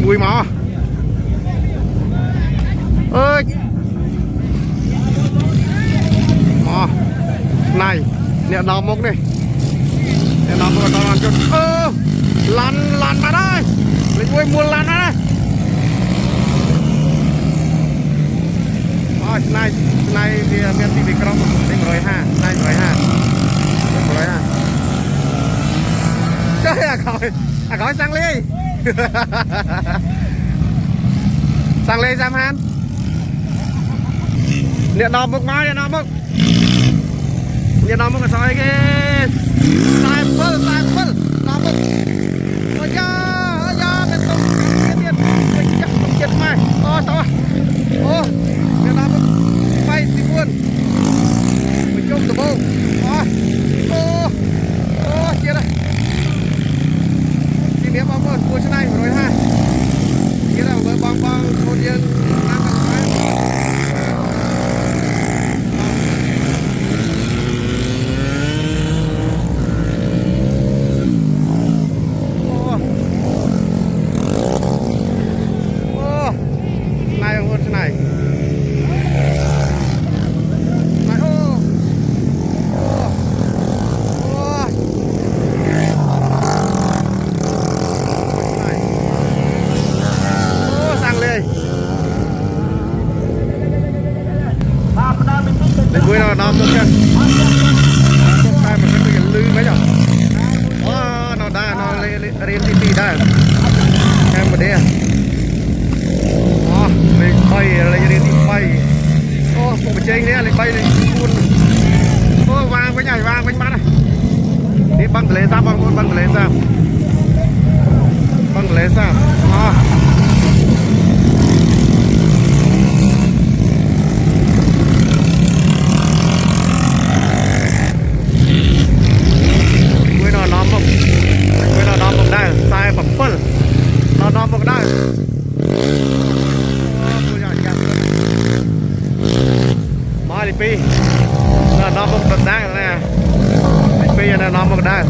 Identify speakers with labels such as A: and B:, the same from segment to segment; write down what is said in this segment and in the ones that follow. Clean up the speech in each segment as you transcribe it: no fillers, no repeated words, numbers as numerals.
A: vui mà ơi mà này nè đào mốc đi nè đào mốc tao làm cho lăn mà đây lịch vui mua lăn đây này thì miền tây Việt Nam đánh rồi ha chơi gọi sang ly sang ly giam han điện đo mực nói điện đo mực là sao cái sai phân đo mực ôi da bên tông tiền chắc không chết mày to ô điện đo mực bay đi buôn mình trông từ bông ô chết rồi đi miếng bông buôn buôn trên này rồi ha chết là với bong một viên năm vui nào nó được chưa? Đây mà cái lư mấy nhở? Nó đã nó lên tí đã. Em một đây. Lên bay lên tí bay. Một chơi này lên bay lên buôn. Vàng với nhảy vàng với mắt này. Đi băng lên sao băng lên sao? Băng lên sao? sai phẩm phân nó một đây mai đi pi nó một đợt đang này đi pi này nó một đây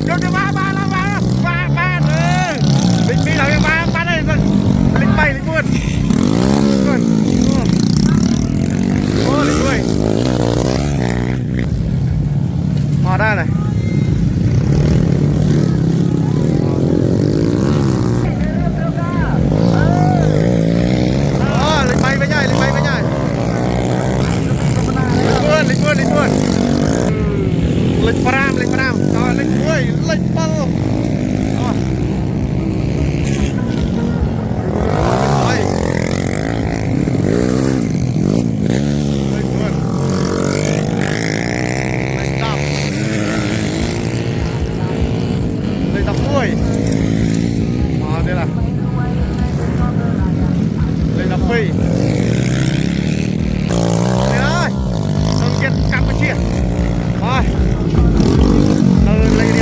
A: chốt ba đi pi là ba đây lính bay lính buôn lính đuôi ở đây này lịch bay với nhảy lịch buôn lịch pram rồi lịch đuôi lịch bao đây là đây là phi đây ơi đồng tiền Campuchia rồi lên đi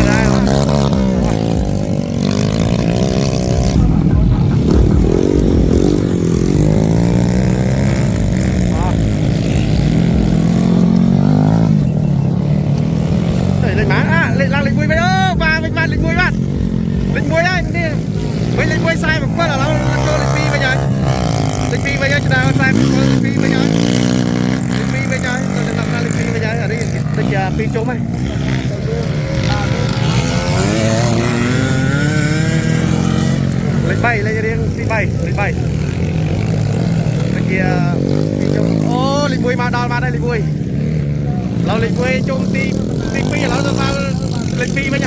A: đây lên má lên vui bây giờ và mình lịch vui bạn lịch vui đây đi mấy lịch vui sai một quá là nó cho lịch phi bây giờ cho nào sai lịch phi bây giờ rồi làm ra lịch phi bây giờ ở đây giờ phi trốn ấy lịch bay lên riêng phi bay lịch bay bên kia phi trốn lịch vui mà đòn mà đây lịch vui lâu lịch vui trốn phi nó ra lịch phi bây giờ